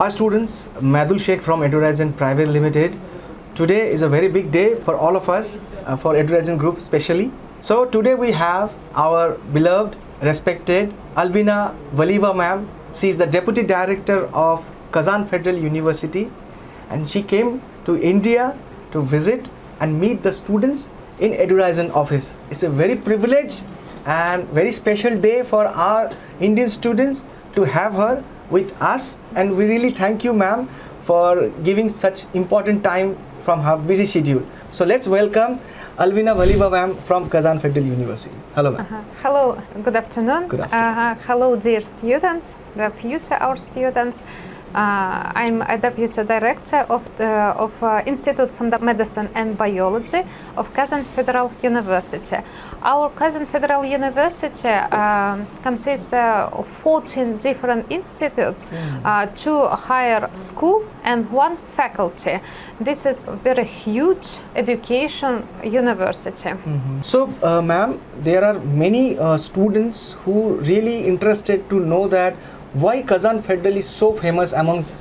Hi students, Madhul Sheikh from EDURIZON Private Limited. Today is a very big day for all of us, for EDURIZON Group especially. So today we have our beloved, respected Albina Valieva ma'am. She is the Deputy Director of Kazan Federal University, and she came to India to visit and meet the students in EDURIZON office. It's a very privileged and very special day for our Indian students to have her with us, and we really thank you ma'am for giving such important time from her busy schedule. So let's welcome Albina Valieva ma'am from Kazan Federal University. Hello ma'am. Hello, good afternoon. Good afternoon. Hello dear students, the future our students. I'm a Deputy Director of the Institute for Medicine and Biology of Kazan Federal University. Our Kazan Federal University consists of 14 different institutes, 2 higher school and 1 faculty. This is a very huge education university. So ma'am, there are many students who really interested to know that why Kazan Federal is so famous amongst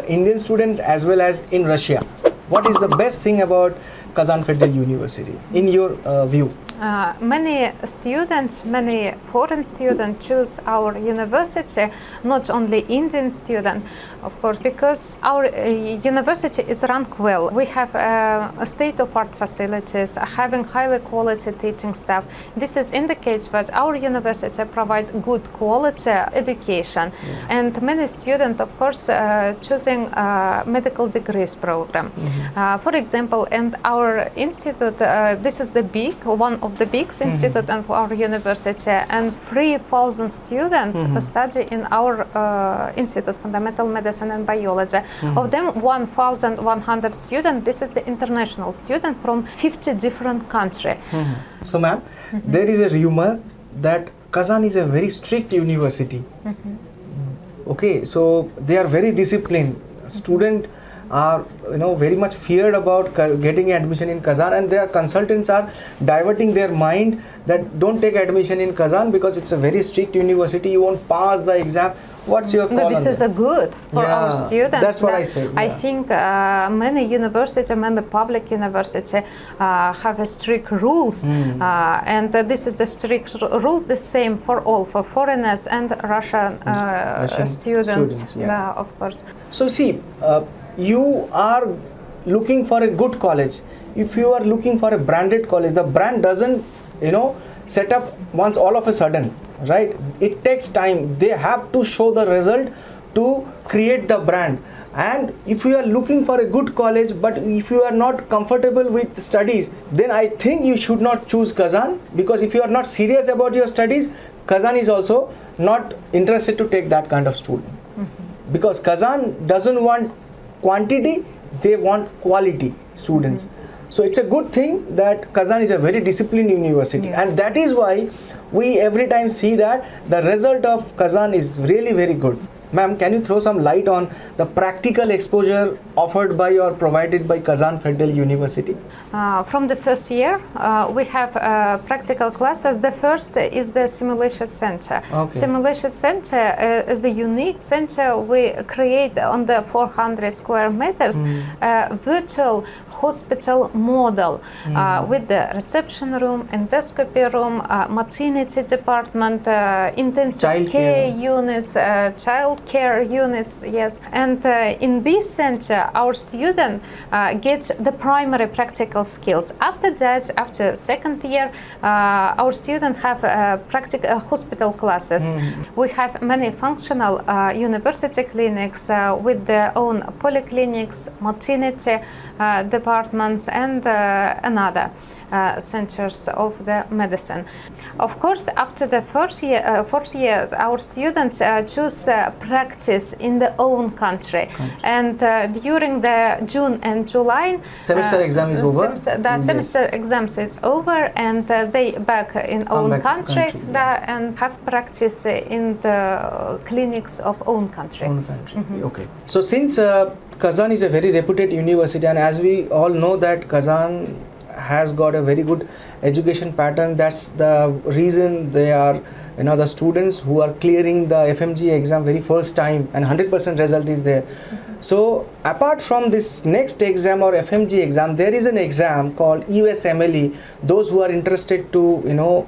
Indian students as well as in Russia. What is the best thing about Kazan Federal University in your view? Many students, many foreign students choose our university, not only Indian students, of course, because our university is run well. We have state-of-art facilities, having highly quality teaching staff. This is indicates that our university provides good quality education, and many students, of course, choosing medical degrees program. For example, in our institute, this is the one of the big institute of our university, and 3,000 students study in our Institute of Fundamental Medicine and Biology. Of them, 1,100 students, this is the international student from 50 different countries. So ma'am, there is a rumor that Kazan is a very strict university. Okay, so they are very disciplined. Students are very much feared about getting admission in Kazan, and their consultants are diverting their mind that don't take admission in Kazan because it's a very strict university, you won't pass the exam. What's your call This on is that? a good for our students. That's what I said. I think many universities, many public universities have a strict rules, and this is the strict rules the same for all, for foreigners and Russian students, of course. So see, you are looking for a good college. If you are looking for a branded college, the brand doesn't set up once all of a sudden, right? It takes time. They have to show the result to create the brand. And if you are looking for a good college, but if you are not comfortable with studies, then I think you should not choose Kazan, because if you are not serious about your studies, Kazan is also not interested to take that kind of student. Because Kazan doesn't want quantity, they want quality students. So it's a good thing that Kazan is a very disciplined university, and that is why we every time see that the result of Kazan is really very good. Ma'am, can you throw some light on the practical exposure offered by or provided by Kazan Federal University? From the first year, we have practical classes. The first is the simulation center. Simulation center is the unique center we create on the 400 square meters virtual hospital model with the reception room, endoscopy room, maternity department, intensive care units, child care units, yes. And in this center, our student gets the primary practical skills. After that, after second year, our students have practical hospital classes. We have many functional university clinics with their own polyclinics, maternity departments, and another centers of the medicine. Of course, after the fourth year, our students choose practice in their own country. And during the June and July, semester exam is over. The semester exams is over, and they back in own country and have practice in the clinics of own country. Okay. So since Kazan is a very reputed university, and as we all know that Kazan has got a very good education pattern, that's the reason they are the students who are clearing the FMG exam very first time and 100% result is there. So apart from this next exam or FMG exam, there is an exam called USMLE. Those who are interested to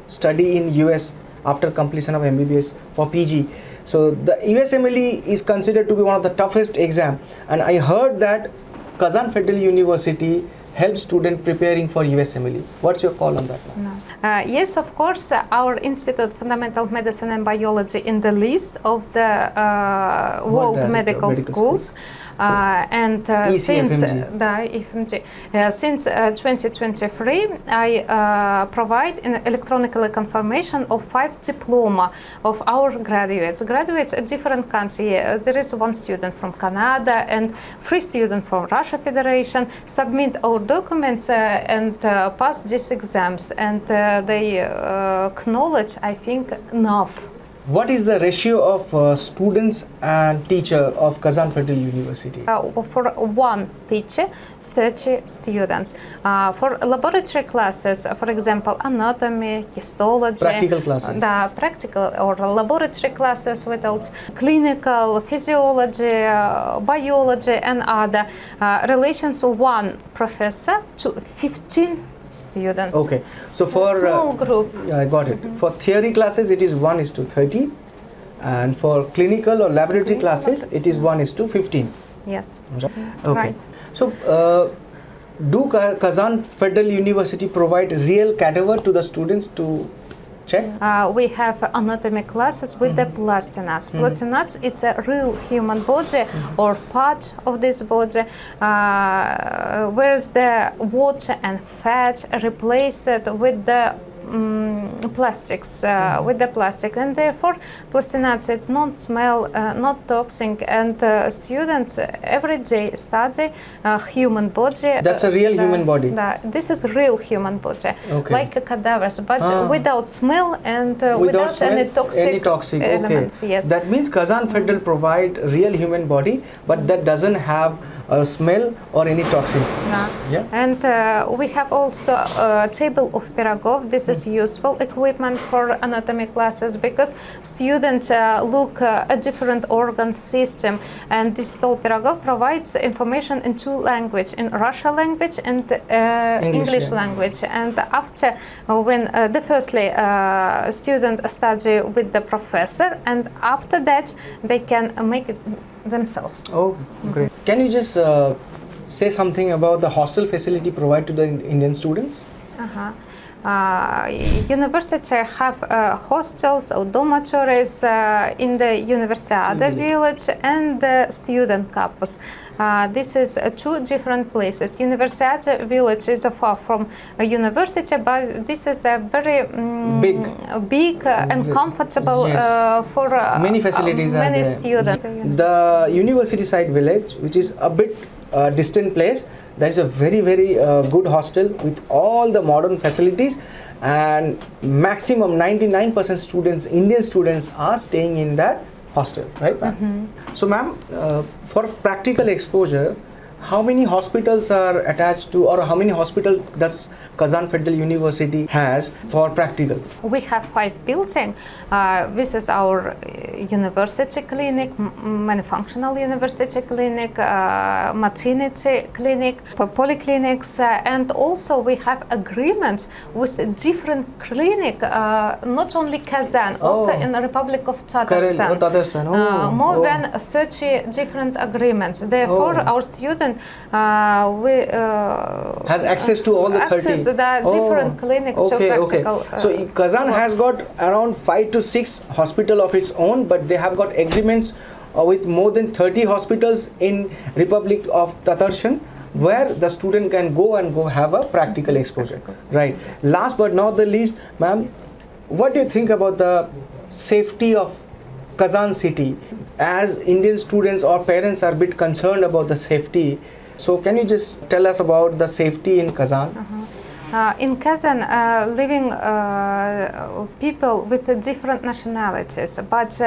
study in US after completion of MBBS for PG. So the USMLE is considered to be one of the toughest exam, and I heard that Kazan Federal University helps students preparing for USMLE. What's your call on that? Yes, of course, our Institute Fundamental Medicine and Biology in the list of the World Medical Schools. And since EFMG, since 2023, I provide an electronic confirmation of 5 diploma of our graduates. Graduates at different countries. There is 1 student from Canada and 3 students from Russia Federation. Submit our documents and pass these exams, and they acknowledge, I think, enough. What is the ratio of students and teacher of Kazan Federal University? For 1 teacher, 30 students. For laboratory classes, for example, anatomy, histology, practical classes, the practical or laboratory classes without clinical, physiology, biology, and other relations of 1 professor to 15 students. Okay, so for small group. Yeah, I got it. For theory classes, it is 1:30, and for clinical or laboratory classes, it is 1:15. Yes. Okay. Right. So, do Kazan Federal University provide real cadaver to the students to check? We have anatomy classes with the plastinats. Plastinats, it's a real human body or part of this body, whereas the water and fat replace it with the plastics, with the plastic, and therefore plastinats it not smell, not toxic, and students every day study human body. That's a real human body. This is real human body, like a cadavers, but without smell and without smell, any toxic elements. Okay. Yes. That means Kazan Federal provide real human body, but that doesn't have a smell or any toxin. Yeah. And we have also a table of Pirogov. This is useful equipment for anatomy classes because students look at different organ system, and this tool Pirogov provides information in 2 languages, in Russian language and English language. And after, when the firstly student study with the professor, and after that they can make it themselves. Oh, great. Can you just say something about the hostel facility provided to the Indian students? University have hostels or dormitories in the Universiade village and the student campus. This is 2 different places. Universiade village is far from a university, but this is a very big and comfortable for many facilities many students. The university side village, which is a bit distant place, there is a very good hostel with all the modern facilities, and maximum 99% students, Indian students, are staying in that hostel, right, ma'am? So, ma'am, for practical exposure, how many hospitals are attached to, or how many hospitals does Kazan Federal University has for practical? We have 5 buildings. This is our university clinic, many-functional university clinic, maternity clinic, polyclinics, and also we have agreement with different clinic, not only Kazan, also in the Republic of Tatarstan. More than 30 different agreements. Therefore, our student has access to all the 30. The different clinics. So Kazan has got around 5 to 6 hospitals of its own, but they have got agreements with more than 30 hospitals in Republic of Tatarstan, where the student can go have a practical exposure. Right. Last but not the least, ma'am, what do you think about the safety of Kazan city? As Indian students or parents are a bit concerned about the safety, so can you just tell us about the safety in Kazan? In Kazan, living people with different nationalities, but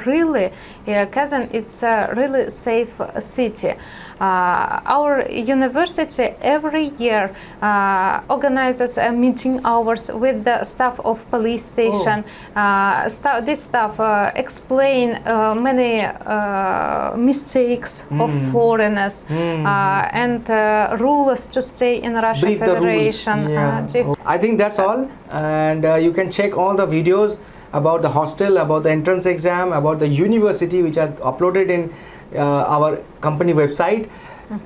really, Kazan it's a really safe city. Our university every year organizes meeting hours with the staff of police station. This staff explain many mistakes of foreigners and rules to stay in Russian Federation. I think that's all, and you can check all the videos about the hostel, about the entrance exam, about the university, which are uploaded in our company website.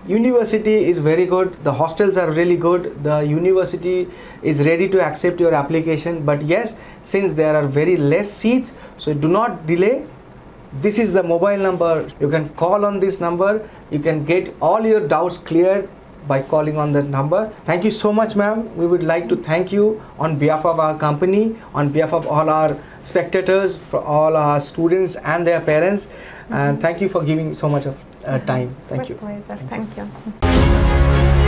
University is very good, the hostels are really good, the university is ready to accept your application, but yes, since there are very less seats, so do not delay. This is the mobile number, you can call on this number, you can get all your doubts cleared by calling on that number. Thank you so much, ma'am. We would like to thank you on behalf of our company, on behalf of all our spectators, for all our students and their parents, and thank you for giving so much of time. Thank you. With pleasure. Thank you.